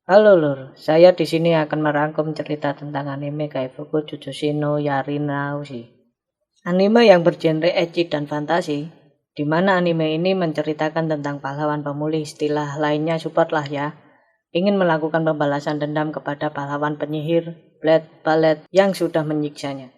Halo Lur, saya di sini akan merangkum cerita tentang anime Kaifuku Jujutsu no Yarinaushi. Anime yang bergenre ecchi dan fantasi, di mana anime ini menceritakan tentang pahlawan pemulih, istilah lainnya support lah ya, ingin melakukan pembalasan dendam kepada pahlawan penyihir Blood Ballet yang sudah menyiksanya.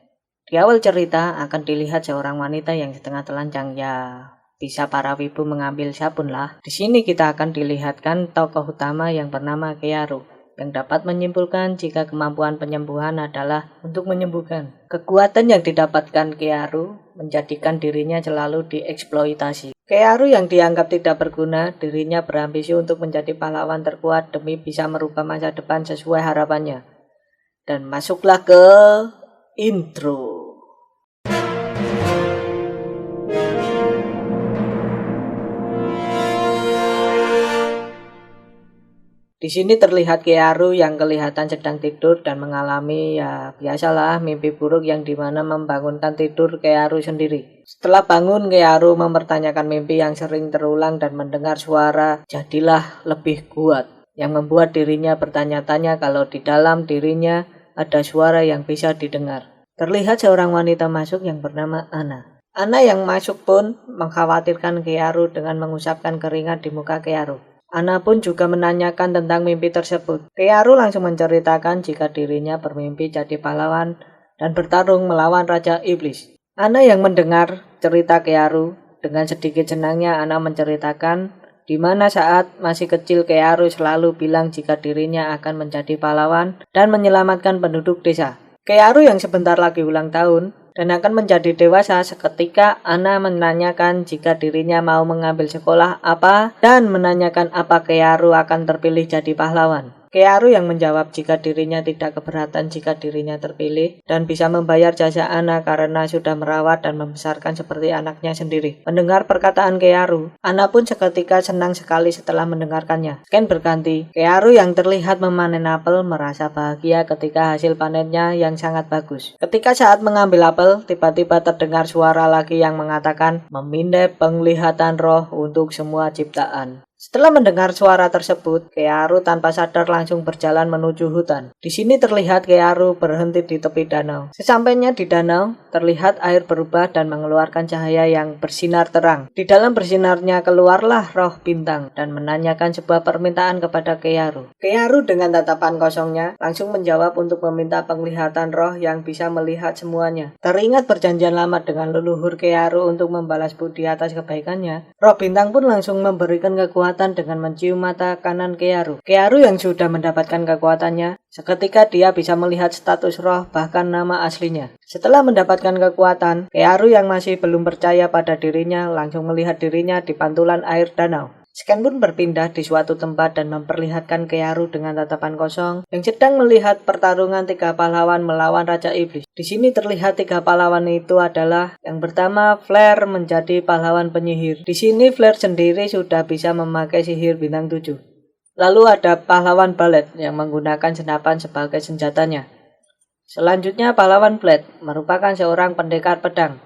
Di awal cerita akan dilihat seorang wanita yang setengah telanjang, ya bisa para wibu mengambil sabun lah. Di sini kita akan dilihatkan tokoh utama yang bernama Kearu, yang dapat menyimpulkan jika kemampuan penyembuhan adalah untuk menyembuhkan. Kekuatan yang didapatkan Kearu menjadikan dirinya selalu dieksploitasi. Kearu yang dianggap tidak berguna, dirinya berambisi untuk menjadi pahlawan terkuat demi bisa merubah masa depan sesuai harapannya. Dan masuklah ke intro. Di sini terlihat Kearu yang kelihatan sedang tidur dan mengalami biasalah mimpi buruk yang dimana membangunkan tidur Kearu sendiri. Setelah bangun, Kearu mempertanyakan mimpi yang sering terulang dan mendengar suara "jadilah lebih kuat" yang membuat dirinya bertanya-tanya kalau di dalam dirinya ada suara yang bisa didengar. Terlihat seorang wanita masuk yang bernama Ana. Ana yang masuk pun mengkhawatirkan Kearu dengan mengusapkan keringat di muka Kearu. Ana pun juga menanyakan tentang mimpi tersebut. Kearu langsung menceritakan jika dirinya bermimpi jadi pahlawan dan bertarung melawan Raja Iblis. Ana yang mendengar cerita Kearu, dengan sedikit senangnya Ana menceritakan di mana saat masih kecil Kearu selalu bilang jika dirinya akan menjadi pahlawan dan menyelamatkan penduduk desa. Kearu yang sebentar lagi ulang tahun dan akan menjadi dewasa seketika Ana menanyakan jika dirinya mau mengambil sekolah apa dan menanyakan apa Kearu akan terpilih jadi pahlawan. Kearu yang menjawab jika dirinya tidak keberatan jika dirinya terpilih dan bisa membayar jasa Ana karena sudah merawat dan membesarkan seperti anaknya sendiri. Mendengar perkataan Kearu, Ana pun seketika senang sekali setelah mendengarkannya. Scan berganti, Kearu yang terlihat memanen apel merasa bahagia ketika hasil panennya yang sangat bagus. Ketika saat mengambil apel, tiba-tiba terdengar suara lagi yang mengatakan memindai penglihatan roh untuk semua ciptaan. Setelah mendengar suara tersebut, Kearu tanpa sadar langsung berjalan menuju hutan. Di sini terlihat Kearu berhenti di tepi danau. Sesampainya di danau, terlihat air berubah dan mengeluarkan cahaya yang bersinar terang. Di dalam bersinarnya keluarlah roh bintang dan menanyakan sebuah permintaan kepada Kearu. Kearu dengan tatapan kosongnya langsung menjawab untuk meminta penglihatan roh yang bisa melihat semuanya. Teringat perjanjian lama dengan leluhur Kearu untuk membalas budi atas kebaikannya, roh bintang pun langsung memberikan kekuatan dengan mencium mata kanan Kearu. Kearu yang sudah mendapatkan kekuatannya, seketika dia bisa melihat status roh bahkan nama aslinya. Setelah mendapatkan kekuatan, Kearu yang masih belum percaya pada dirinya langsung melihat dirinya di pantulan air danau. Scan pun berpindah di suatu tempat dan memperlihatkan Kearu dengan tatapan kosong yang sedang melihat pertarungan 3 pahlawan melawan Raja Iblis. Di sini terlihat 3 pahlawan itu adalah yang pertama Flare menjadi pahlawan penyihir. Di sini Flare sendiri sudah bisa memakai sihir bintang 7. Lalu ada pahlawan Ballet yang menggunakan senapan sebagai senjatanya. Selanjutnya pahlawan Blade merupakan seorang pendekar pedang.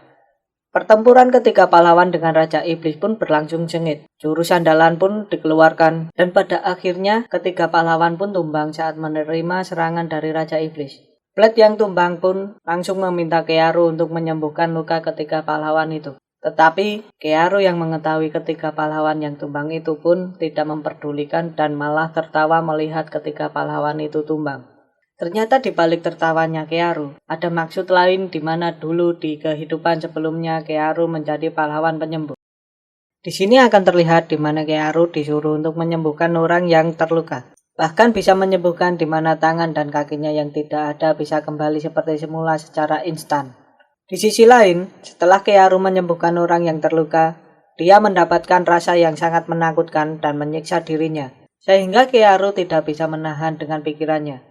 Pertempuran ketiga pahlawan dengan Raja Iblis pun berlangsung sengit. Jurus andalan pun dikeluarkan dan pada akhirnya ketiga pahlawan pun tumbang saat menerima serangan dari Raja Iblis. Blade yang tumbang pun langsung meminta Kearu untuk menyembuhkan luka ketiga pahlawan itu. Tetapi Kearu yang mengetahui ketiga pahlawan yang tumbang itu pun tidak memperdulikan dan malah tertawa melihat ketiga pahlawan itu tumbang. Ternyata di balik tertawanya Kearu, ada maksud lain di mana dulu di kehidupan sebelumnya Kearu menjadi pahlawan penyembuh. Di sini akan terlihat di mana Kearu disuruh untuk menyembuhkan orang yang terluka. Bahkan bisa menyembuhkan di mana tangan dan kakinya yang tidak ada bisa kembali seperti semula secara instan. Di sisi lain, setelah Kearu menyembuhkan orang yang terluka, dia mendapatkan rasa yang sangat menakutkan dan menyiksa dirinya, sehingga Kearu tidak bisa menahan dengan pikirannya.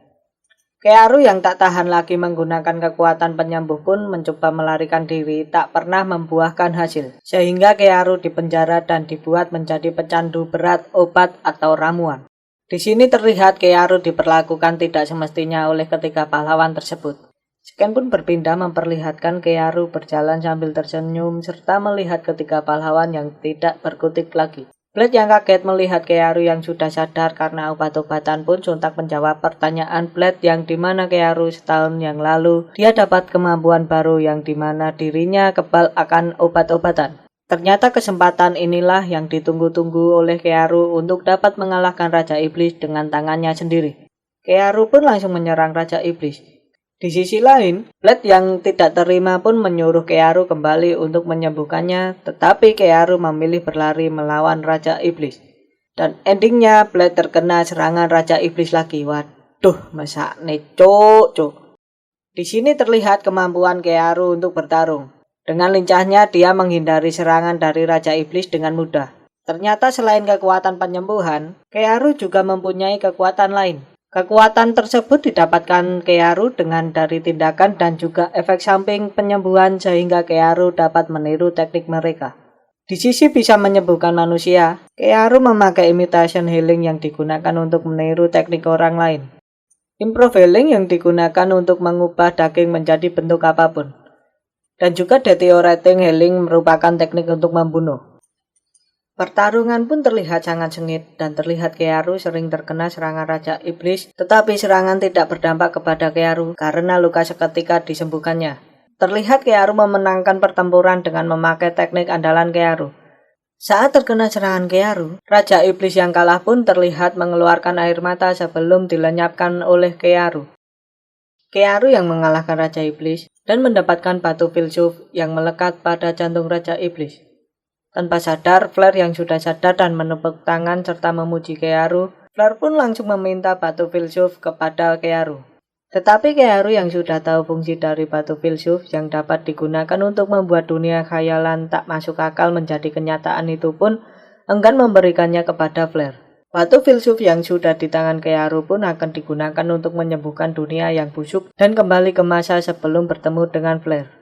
Kearu yang tak tahan lagi menggunakan kekuatan penyembuh pun mencoba melarikan diri, tak pernah membuahkan hasil. Sehingga Kearu dipenjara dan dibuat menjadi pecandu berat obat atau ramuan. Di sini terlihat Kearu diperlakukan tidak semestinya oleh ketiga pahlawan tersebut. Scan pun berpindah memperlihatkan Kearu berjalan sambil tersenyum serta melihat ketiga pahlawan yang tidak berkutik lagi. Blade yang kaget melihat Kearu yang sudah sadar karena obat-obatan pun sontak menjawab pertanyaan Blade yang dimana Kearu setahun yang lalu dia dapat kemampuan baru yang dimana dirinya kebal akan obat-obatan. Ternyata kesempatan inilah yang ditunggu-tunggu oleh Kearu untuk dapat mengalahkan Raja Iblis dengan tangannya sendiri. Kearu pun langsung menyerang Raja Iblis. Di sisi lain, Blade yang tidak terima pun menyuruh Kearu kembali untuk menyembuhkannya, tetapi Kearu memilih berlari melawan Raja Iblis. Dan endingnya Blade terkena serangan Raja Iblis lagi. Waduh, mesakne cuk. Di sini terlihat kemampuan Kearu untuk bertarung. Dengan lincahnya dia menghindari serangan dari Raja Iblis dengan mudah. Ternyata selain kekuatan penyembuhan, Kearu juga mempunyai kekuatan lain. Kekuatan tersebut didapatkan Kearu dengan dari tindakan dan juga efek samping penyembuhan sehingga Kearu dapat meniru teknik mereka. Di sisi bisa menyembuhkan manusia, Kearu memakai imitation healing yang digunakan untuk meniru teknik orang lain. Improve healing yang digunakan untuk mengubah daging menjadi bentuk apapun. Dan juga deteriorating healing merupakan teknik untuk membunuh. Pertarungan pun terlihat sangat sengit dan terlihat Kearu sering terkena serangan Raja Iblis, tetapi serangan tidak berdampak kepada Kearu karena luka seketika disembuhkannya. Terlihat Kearu memenangkan pertempuran dengan memakai teknik andalan Kearu. Saat terkena serangan Kearu, Raja Iblis yang kalah pun terlihat mengeluarkan air mata sebelum dilenyapkan oleh Kearu. Kearu yang mengalahkan Raja Iblis dan mendapatkan batu filsuf yang melekat pada jantung Raja Iblis. Tanpa sadar, Flare yang sudah sadar dan menepuk tangan serta memuji Kearu, Flare pun langsung meminta batu filsuf kepada Kearu. Tetapi Kearu yang sudah tahu fungsi dari batu filsuf yang dapat digunakan untuk membuat dunia khayalan tak masuk akal menjadi kenyataan itu pun enggan memberikannya kepada Flare. Batu filsuf yang sudah di tangan Kearu pun akan digunakan untuk menyembuhkan dunia yang busuk dan kembali ke masa sebelum bertemu dengan Flare.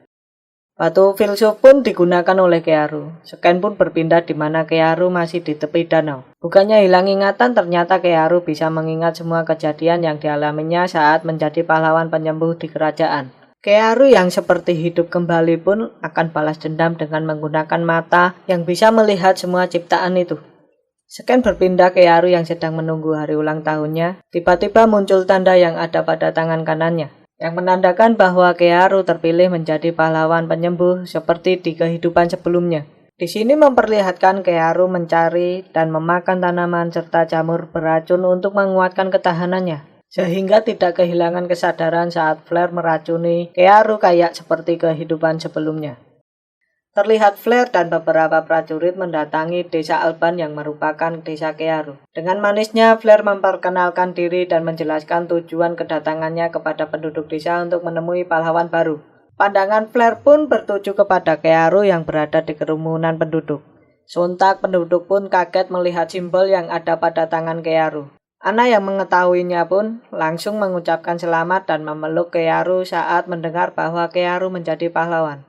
Batu filsuf pun digunakan oleh Kearu. Scan pun berpindah di mana Kearu masih di tepi danau. Bukannya hilang ingatan, ternyata Kearu bisa mengingat semua kejadian yang dialaminya saat menjadi pahlawan penyembuh di kerajaan. Kearu yang seperti hidup kembali pun akan balas dendam dengan menggunakan mata yang bisa melihat semua ciptaan itu. Scan berpindah Kearu yang sedang menunggu hari ulang tahunnya. Tiba-tiba muncul tanda yang ada pada tangan kanannya, yang menandakan bahwa Kearu terpilih menjadi pahlawan penyembuh seperti di kehidupan sebelumnya. Di sini memperlihatkan Kearu mencari dan memakan tanaman serta jamur beracun untuk menguatkan ketahanannya, sehingga tidak kehilangan kesadaran saat Flare meracuni Kearu kayak seperti kehidupan sebelumnya. Terlihat Flare dan beberapa prajurit mendatangi desa Alban yang merupakan desa Kearu. Dengan manisnya, Flare memperkenalkan diri dan menjelaskan tujuan kedatangannya kepada penduduk desa untuk menemui pahlawan baru. Pandangan Flare pun bertuju kepada Kearu yang berada di kerumunan penduduk. Sontak penduduk pun kaget melihat simbol yang ada pada tangan Kearu. Ana yang mengetahuinya pun langsung mengucapkan selamat dan memeluk Kearu saat mendengar bahwa Kearu menjadi pahlawan.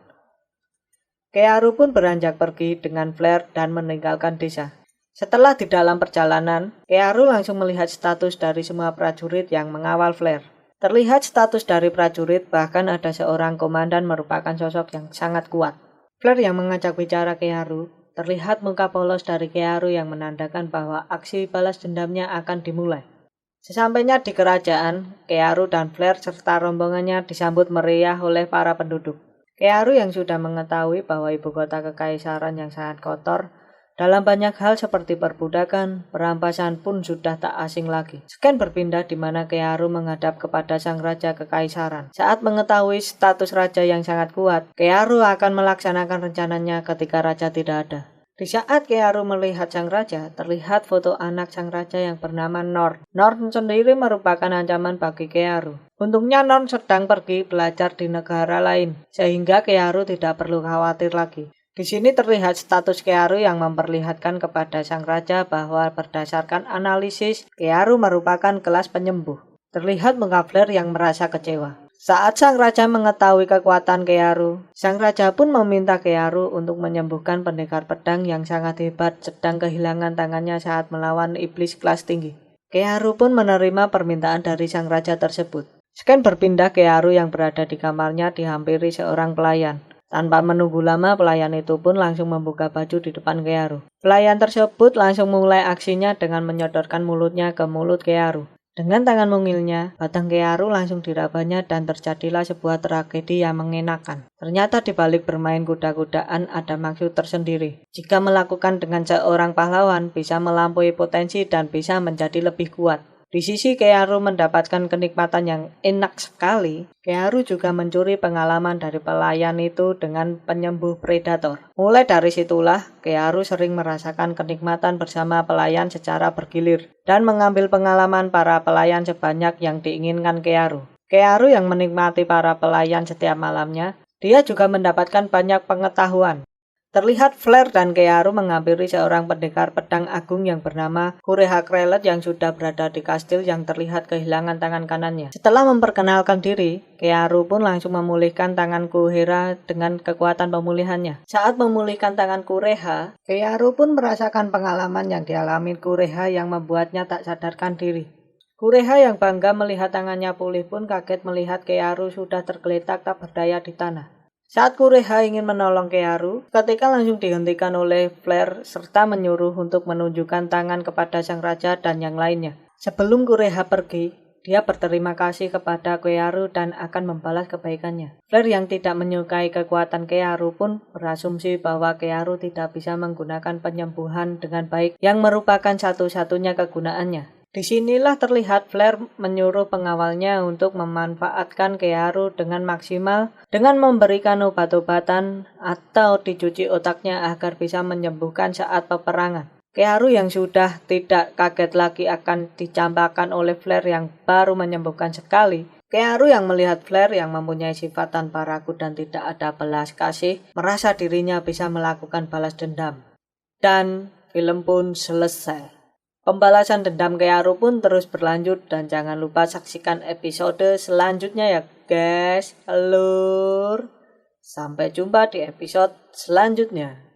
Kearu pun beranjak pergi dengan Flare dan meninggalkan desa. Setelah di dalam perjalanan, Kearu langsung melihat status dari semua prajurit yang mengawal Flare. Terlihat status dari prajurit, bahkan ada seorang komandan merupakan sosok yang sangat kuat. Flare yang mengajak bicara Kearu, terlihat muka polos dari Kearu yang menandakan bahwa aksi balas dendamnya akan dimulai. Sesampainya di kerajaan, Kearu dan Flare serta rombongannya disambut meriah oleh para penduduk. Kearu yang sudah mengetahui bahwa ibu kota kekaisaran yang sangat kotor dalam banyak hal seperti perbudakan, perampasan pun sudah tak asing lagi. Scan berpindah di mana Kearu menghadap kepada sang raja kekaisaran. Saat mengetahui status raja yang sangat kuat, Kearu akan melaksanakan rencananya ketika raja tidak ada. Di saat Kearu melihat sang raja, terlihat foto anak sang raja yang bernama Norn. Norn sendiri merupakan ancaman bagi Kearu. Untungnya Norn sedang pergi belajar di negara lain, sehingga Kearu tidak perlu khawatir lagi. Di sini terlihat status Kearu yang memperlihatkan kepada sang raja bahwa berdasarkan analisis, Kearu merupakan kelas penyembuh. Terlihat muka Flare yang merasa kecewa. Saat sang raja mengetahui kekuatan Kearu, sang raja pun meminta Kearu untuk menyembuhkan pendekar pedang yang sangat hebat sedang kehilangan tangannya saat melawan iblis kelas tinggi. Kearu pun menerima permintaan dari sang raja tersebut. Scan berpindah Kearu yang berada di kamarnya dihampiri seorang pelayan. Tanpa menunggu lama, pelayan itu pun langsung membuka baju di depan Kearu. Pelayan tersebut langsung mulai aksinya dengan menyodorkan mulutnya ke mulut Kearu. Dengan tangan mungilnya, batang Kearu langsung dirabanya dan terjadilah sebuah tragedi yang mengenakan. Ternyata di balik bermain kuda-kudaan ada maksud tersendiri. Jika melakukan dengan seorang pahlawan, bisa melampaui potensi dan bisa menjadi lebih kuat. Di sisi Kearu mendapatkan kenikmatan yang enak sekali, Kearu juga mencuri pengalaman dari pelayan itu dengan penyembuh predator. Mulai dari situlah, Kearu sering merasakan kenikmatan bersama pelayan secara bergilir dan mengambil pengalaman para pelayan sebanyak yang diinginkan Kearu. Kearu yang menikmati para pelayan setiap malamnya, dia juga mendapatkan banyak pengetahuan. Terlihat Flare dan Kearu menghampiri seorang pendekar pedang agung yang bernama Kureha Krelet yang sudah berada di kastil yang terlihat kehilangan tangan kanannya. Setelah memperkenalkan diri, Kearu pun langsung memulihkan tangan Kureha dengan kekuatan pemulihannya. Saat memulihkan tangan Kureha, Kearu pun merasakan pengalaman yang dialami Kureha yang membuatnya tak sadarkan diri. Kureha yang bangga melihat tangannya pulih pun kaget melihat Kearu sudah tergeletak tak berdaya di tanah. Saat Kureha ingin menolong Kearu, ketika langsung dihentikan oleh Flare serta menyuruh untuk menunjukkan tangan kepada sang raja dan yang lainnya. Sebelum Kureha pergi, dia berterima kasih kepada Kearu dan akan membalas kebaikannya. Flare yang tidak menyukai kekuatan Kearu pun berasumsi bahwa Kearu tidak bisa menggunakan penyembuhan dengan baik yang merupakan satu-satunya kegunaannya. Disinilah terlihat Flare menyuruh pengawalnya untuk memanfaatkan Kearu dengan maksimal dengan memberikan obat-obatan atau dicuci otaknya agar bisa menyembuhkan saat peperangan. Kearu yang sudah tidak kaget lagi akan dicampakkan oleh Flare yang baru menyembuhkan sekali. Kearu yang melihat Flare yang mempunyai sifat tanpa ragu dan tidak ada belas kasih, merasa dirinya bisa melakukan balas dendam. Dan film pun selesai. Pembalasan dendam Kearu pun terus berlanjut dan jangan lupa saksikan episode selanjutnya ya guys. Sampai jumpa di episode selanjutnya.